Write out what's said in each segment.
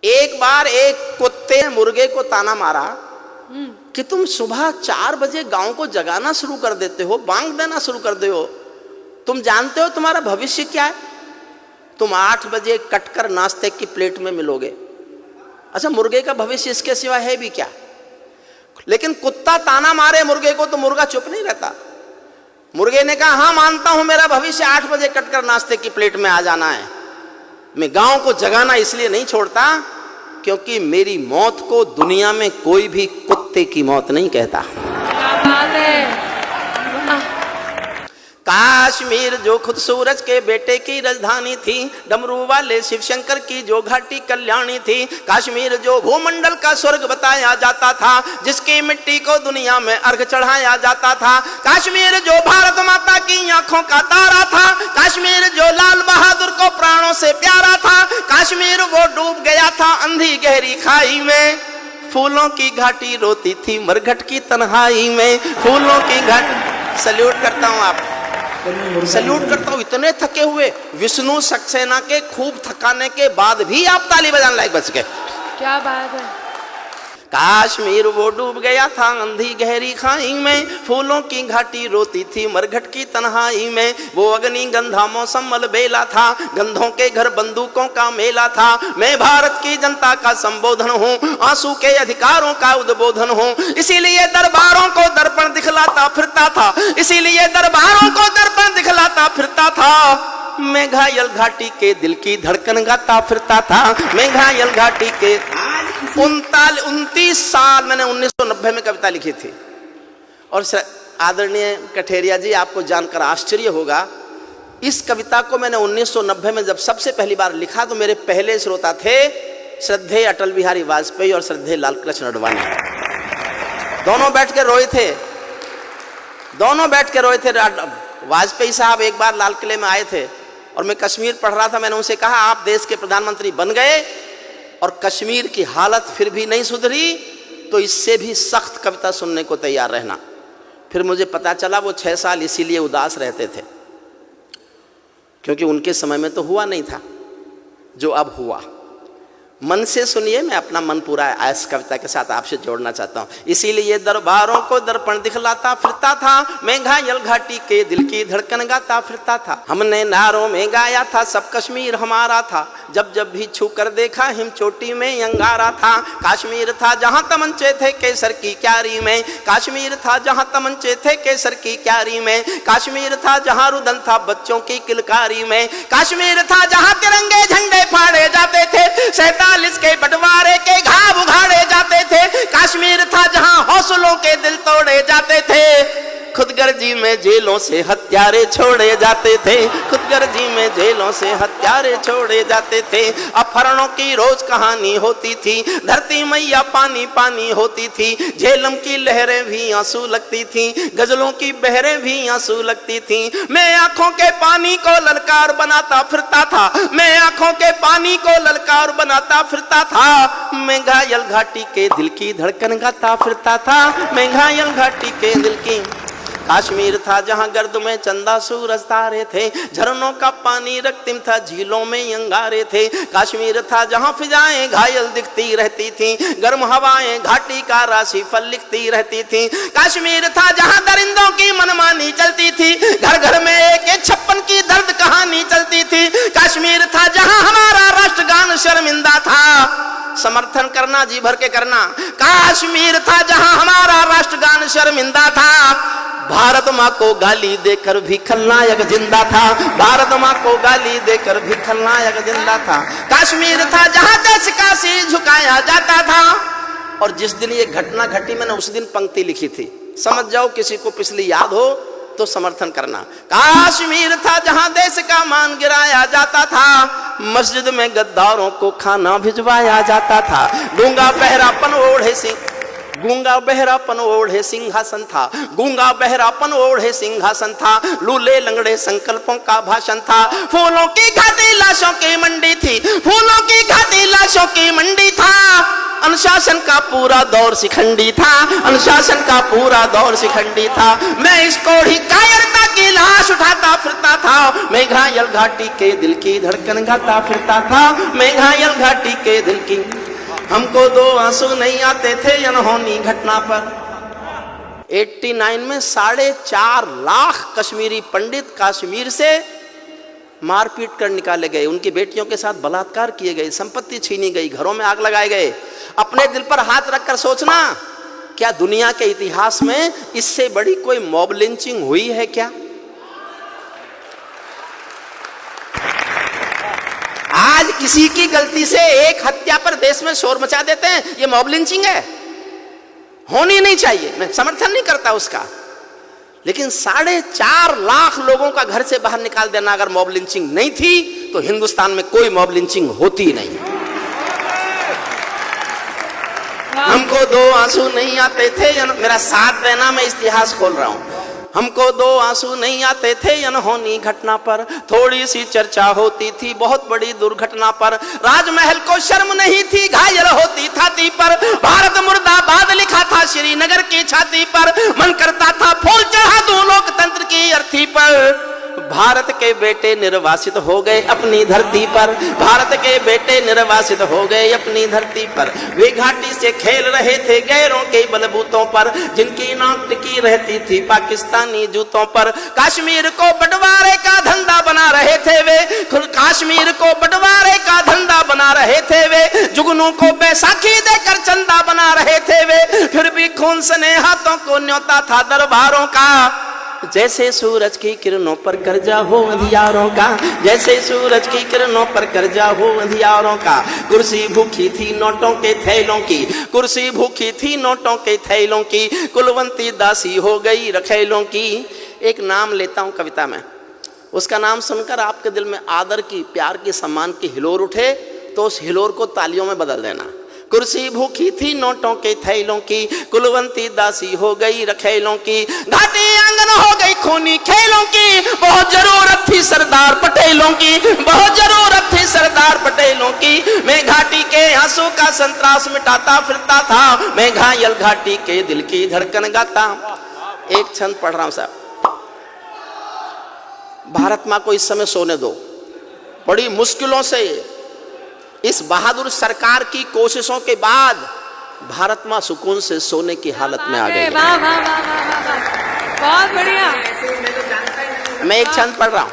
एक बार एक कुत्ते ने मुर्गे को ताना मारा कि तुम सुबह 4 बजे गांव को जगाना शुरू कर देते हो, बांग देना शुरू कर दे हो, तुम जानते हो तुम्हारा भविष्य क्या है? तुम 8 बजे कटकर नाश्ते की प्लेट में मिलोगे। अच्छा, मुर्गे का भविष्य इसके सिवा है भी क्या? लेकिन कुत्ता ताना मारे मुर्गे को तो मुर्गा चुप नहीं रहता। मुर्गे ने कहा, हाँ मानता हूं मेरा भविष्य 8 बजे कटकर नाश्ते की प्लेट में आ जाना है। मैं गांव को जगाना इसलिए नहीं छोड़ता क्योंकि मेरी मौत को दुनिया में कोई भी कुत्ते की मौत नहीं कहता। क्या बात है। काश्मीर जो खुद सूरज के बेटे की राजधानी थी, डमरू वाले शिव शंकर की जो घाटी कल्याणी थी, काश्मीर जो भूमंडल का स्वर्ग बताया जाता था, जिसकी मिट्टी को दुनिया में अर्घ चढ़ाया जाता था, काश्मीर जो भारत माता की आंखों का तारा था, काश्मीर जो लाल बहादुर को प्राणों से प्यारा था, काश्मीर वो डूब गया था अंधी गहरी खाई में। फूलों की घाटी रोती थी मरघट की तन्हाई में, फूलों की घाटी। सल्यूट करता हूं आप, सल्यूट करता हूं। इतने थके हुए विष्णु सक्सेना के खूब थकाने के बाद भी आप ताली बजाने लायक बच गए। क्या बात है। काश्मीर वो डूब गया था अंधी गहरी खाई में, फूलों की घाटी रोती थी मरघट की तन्हाई में, वो अग्नि गंधा मौसम मलबेला था, गंधों के घर बंदूकों का मेला था। मैं भारत की जनता का संबोधन हूँ, आंसू के अधिकारों का उद्बोधन हूँ, इसीलिए दरबारों को दर्पण दिखलाता फिरता था, इसीलिए दरबारों को दर्पण दिखलाता फिरता था। मैं घायल घाटी के दिल की धड़कन गाता फिरता था, मैं घायल घाटी के 29 साल मैंने 1990 में कविता लिखी थी। और आदरणीय कठेरिया जी, आपको जानकर आश्चर्य होगा, इस कविता को मैंने 1990 में जब सबसे पहली बार लिखा तो मेरे पहले श्रोता थे श्रद्धेय अटल बिहारी वाजपेयी और श्रद्धेय लाल कृष्ण आडवाणी। दोनों बैठ के रोए थे, दोनों बैठ के रोए थे। वाजपेयी साहब एक बार लाल किले में आए थे और मैं कश्मीर पढ़ रहा था। मैंने उनसे कहा, आप देश के प्रधानमंत्री बन गए और कश्मीर की हालत फिर भी नहीं सुधरी तो इससे भी सख्त कविता सुनने को तैयार रहना। फिर मुझे पता चला वो 6 साल इसीलिए उदास रहते थे क्योंकि उनके समय में तो हुआ नहीं था जो अब हुआ। मन से सुनिए, मैं अपना मन पूरा इस कविता के साथ आपसे जोड़ना चाहता हूँ। इसीलिए दरबारों को दर्पण दिखलाता फिरता था, मैं घायल घाटी के दिल की धड़कन गाता फिरता था। हमने नारों में गाया था सब कश्मीर हमारा था, जब जब भी छू कर देखा हिम चोटी में अंगारा था। काश्मीर था जहाँ तमंचे थे केसर की क्यारी में, काश्मीर था जहाँ तमंचे थे केसर की क्यारी में, काश्मीर था जहाँ रुदन था बच्चों की किलकारी में, काश्मीर था जहाँ तिरंगे झंडे फाड़े जाते थे, 47 के बंटवारे के घाव उघाड़े जाते थे, काश्मीर था जहां हौसलों के दिल तोड़े जाते थे, खुदगर्जी में जेलों से हत्यारे छोड़े जाते थे, खुदगर्जी में जेलों से हत्यारे छोड़े जाते थे। अपहरणों की रोज कहानी होती थी, धरती मैया पानी पानी होती थी, झेलम की लहरें भी आंसू लगती थी, गजलों की बहरें भी आंसू लगती थी। मैं आंखों के पानी को ललकार बनाता फिरता था, मैं आंखों के पानी को ललकार बनाता फिरता था, मैं घायल घाटी के दिल की धड़कन गाता फिरता था, मैं घायल घाटी के दिल की। काश्मीर था जहां गर्द में चंदा सूरज तारे थे, झरनों का पानी रक्तिम था झीलों में अंगारे थे, काश्मीर था जहां फिजाएं घायल दिखती रहती थी, गर्म हवाएं घाटी का राशि फल लिखती रहती थी, काश्मीर था जहां दरिंदों की मनमानी चलती थी, घर घर में एक 56 की दर्द कहानी चलती थी, काश्मीर था जहां हमारा राष्ट्रगान शर्मिंदा था, समर्थन करना जी भर के करना। काश्मीर था जहां हमारा राष्ट्रगान शर्मिंदा था, भारत माँ को गाली देकर भी खलनायक जिंदा था, भारत माँ को गाली देकर भी खलनायक जिंदा था। काश्मीर था जहां देश का सिर झुकाया जाता था। और जिस दिन ये घटना घटी मैंने उस दिन पंक्ति लिखी थी, समझ जाओ, किसी को पिछली याद हो तो समर्थन करना। काश्मीर था जहां देश का मान गिराया जाता था, मस्जिद में गद्दारों को खाना भिजवाया जाता था, गूंगा बहरापन ओढ़े सिंह, गूंगा बहरापन ओढ़े सिंहासन था, गूंगा बहरापन ओढ़े सिंहासन था, लूले लंगड़े संकल्पों का भाषण था, फूलों की घाटी लाशों की मंडी थी, फूलों की घाटी लाशों की मंडी था, अनुशासन का पूरा दौर शिखंडी था, अनुशासन का पूरा दौर शिखंडी था। मैं इस कोढ़ी कायरता की लाश उठाता फिरता था, मैं घायल घाटी के दिल की धड़कन गाता फिरता था, मैं घायल घाटी के दिल की। हमको 2 आंसू नहीं आते थे अनहोनी घटना पर। 89 में 4.5 लाख कश्मीरी पंडित कश्मीर से मारपीट कर निकाले गए, उनकी बेटियों के साथ बलात्कार किए गए, संपत्ति छीनी गई, घरों में आग लगाए गए। अपने दिल पर हाथ रखकर सोचना, क्या दुनिया के इतिहास में इससे बड़ी कोई मॉब लिंचिंग हुई है क्या? आज किसी की गलती से एक हत्या पर देश में शोर मचा देते हैं, ये मॉब लिंचिंग है, होनी नहीं चाहिए, मैं समर्थन नहीं करता उसका। लेकिन 4.5 लाख लोगों का घर से बाहर निकाल देना अगर मॉब लिंचिंग नहीं थी तो हिंदुस्तान में कोई मॉब लिंचिंग होती नहीं। हमको 2 आंसू नहीं आते थे, मेरा साथ देना, मैं इतिहास खोल रहा हूं। हमको 2 आंसू नहीं आते थे अनहोनी घटना पर, थोड़ी सी चर्चा होती थी बहुत बड़ी दुर्घटना पर। राजमहल को शर्म नहीं थी, घायल होती छाती पर, भारत मुर्दाबाद लिखा था श्रीनगर की छाती पर। मन करता था फूल चढ़ा दूं लोकतंत्र की अर्थी पर। भारत के बेटे निर्वासित हो गए अपनी धरती पर, भारत के बेटे निर्वासित हो गए अपनी धरती पर। वे घाटी से खेल रहे थे गैरों के बलबूतों पर, जिनकी नाक टिकी रहती थी पाकिस्तानी जूतों पर। कश्मीर को बंटवारे का धंधा बना रहे थे वे, कश्मीर को बंटवारे का धंधा बना रहे थे वे। जुगनू को बैसाखी देकर चंदा बना रहे थे वे, फिर भी खून सने हाथों को न्योता था दरबारों का। जैसे सूरज की किरणों पर कर्जा हो अंधियारों का, जैसे सूरज की किरणों पर कर्जा हो अंधियारों का। कुर्सी भूखी थी नोटों के थैलों की, कुर्सी भूखी थी नोटों के थैलों की, कुलवंती दासी हो गई रखेलों की। एक नाम लेता हूं कविता में, उसका नाम सुनकर आपके दिल में आदर की, प्यार की, सम्मान की हिलोर उठे तो उस हिलोर को तालियों में बदल देना। कुर्सी भूखी थी नोटों के थैलों की, कुलवंती दासी हो गई रखेलों की। घाटी आंगन हो गई खूनी खेलों की, बहुत जरूरत थी सरदार पटेलों की, बहुत जरूरत थी सरदार पटेलों की। मैं घाटी के आंसू का संतरास मिटाता फिरता था, मैं घायल घाटी के दिल की धड़कन गाता। एक छंद पढ़ रहा हूं साहब। भारत मां को इस समय सोने दो, बड़ी मुश्किलों से इस बहादुर सरकार की कोशिशों के बाद भारत मां सुकून से सोने की हालत में आ गई। वाह वाह वाह वाह वाह, बहुत बढ़िया। मैं एक छंद पढ़ रहा हूं।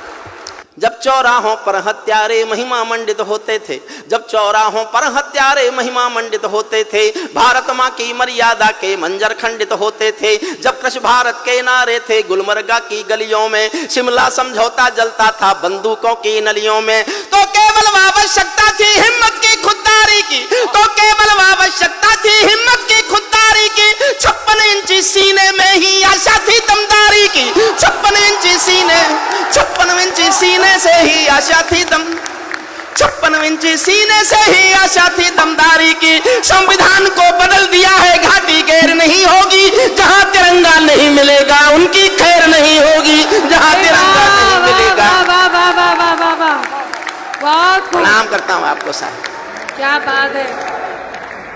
जब चौराहों पर हत्यारे महिमा मंडित होते थे, जब चौराहों पर हत्यारे महिमा मंडित होते थे, भारत मां की मर्यादा के मंजर खंडित होते थे। जब कृष भारत के नारे थे गुलमर्गा की गलियों में, शिमला समझौता जलता था बंदूकों की नलियों में। तो केवल आवश्यकता थी हिम्मत की खुददारी की, तो केवल आवश्यकता थी हिम्मत की खुददारी की। 56 इंची सीने में ही आशा थी दमदारी की, 56 इंची सीने, 56 इंची सीने से ही आशा थी दम, 56 इंची सीने से ही आशा थी दमदारी की। संविधान को बदल दिया है घाटी गैर नहीं होगी, जहां तिरंगा नहीं मिलेगा उनकी खैर नहीं होगी, जहां तिरंगा नहीं मिलेगा। प्रणाम करता हूं आपको साहब, क्या बात है।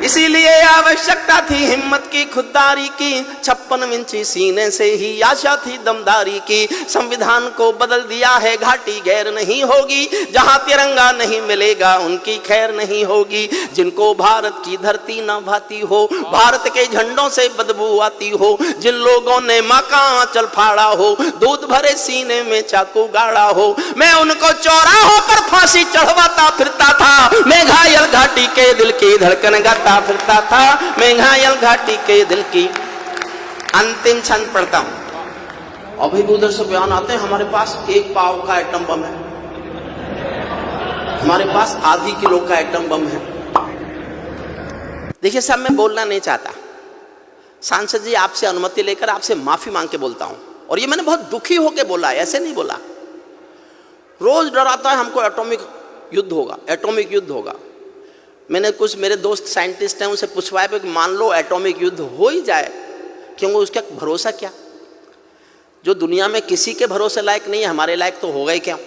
इसीलिए आवश्यकता थी हिम्मत की खुददारी की, 56 इंची सीने से ही आशा थी दमदारी की। संविधान को बदल दिया है घाटी गैर नहीं होगी, जहां तिरंगा नहीं मिलेगा उनकी खैर नहीं होगी। जिनको भारत की धरती न भाती हो, भारत के झंडों से बदबू आती हो, जिन लोगों ने मां का आंचल फाड़ा हो, दूध भरे सीने में चाकू गाड़ा हो, मैं उनको चौराहों पर फांसी चढ़वाता फिरता था। मैं घायल घाटी के दिल की धड़कन गाता फिरता था, मैं घायल घाटी के दिल की। अंतिम छंद पढ़ता हूं। अभी भी उधर से बयान आते हैं हमारे पास 1 पाव का एटम बम है, हमारे पास आधी किलो का एटम बम है। देखिए साहब, मैं बोलना नहीं चाहता, सांसद जी आपसे अनुमति लेकर आपसे माफी मांग के बोलता हूं, और ये मैंने बहुत दुखी होकर बोला, ऐसे नहीं बोला। रोज डराता है हमको एटॉमिक युद्ध होगा, एटॉमिक युद्ध होगा। मैंने कुछ मेरे दोस्त साइंटिस्ट हैं उनसे पूछवाया कि मान लो एटॉमिक युद्ध हो ही जाए, क्योंकि उसका भरोसा क्या? जो दुनिया में किसी के भरोसे लायक नहीं है, हमारे लायक तो होगा ही क्या?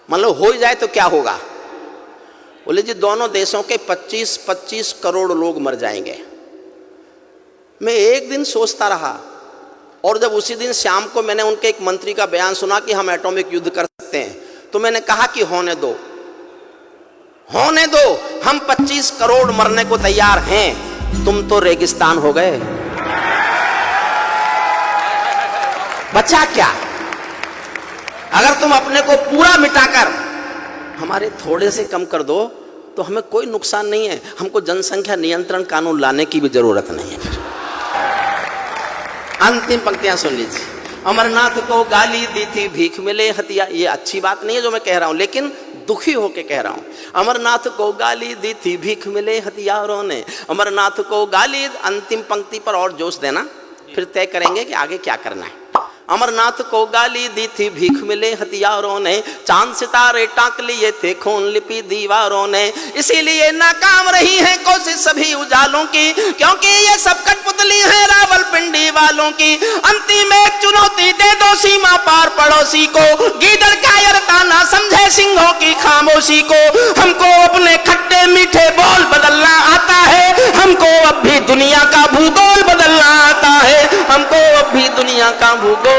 मान लो हो ही जाए तो क्या होगा? बोले जी दोनों देशों के 25-25 करोड़ लोग मर जाएंगे। मैं एक दिन सोचता रहा, और जब उसी दिन शाम को मैंने उनके एक मंत्री का बयान सुना कि हम एटॉमिक युद्ध कर सकते हैं, तो मैंने कहा कि होने दो, होने दो, हम 25 करोड़ मरने को तैयार हैं, तुम तो रेगिस्तान हो गए, बचा क्या? अगर तुम अपने को पूरा मिटाकर हमारे थोड़े से कम कर दो तो हमें कोई नुकसान नहीं है, हमको जनसंख्या नियंत्रण कानून लाने की भी जरूरत नहीं है। फिर अंतिम पंक्तियां सुन लीजिए। अमरनाथ को गाली दी थी भीख मिले हथियार, ये अच्छी बात नहीं है जो मैं कह रहा हूं, लेकिन दुखी होके कह रहा हूं। अमरनाथ को गाली दी थी भीख मिले हथियारों ने, अमरनाथ को गाली। अंतिम पंक्ति पर और जोश देना, फिर तय करेंगे कि आगे क्या करना है। अमरनाथ को गाली दी थी भीख मिले हथियारों ने, चांद सितारे टांक लिए थे खून लिपि दीवारों ने, इसीलिए नाकाम रही है कोशिश सभी उजालों की, क्योंकि ये सब कठपुतली है रावलपिंडी वालों की। अंतिम एक चुनौती दे दो सीमा पार पड़ोसी को, गीदड़ कायरता ना समझे सिंहों की खामोशी को। हमको अपने खट्टे मीठे बोल बदलना आता है, हमको अब भी दुनिया का भूगोल बदलना आता है, हमको अब भी दुनिया का भूगोल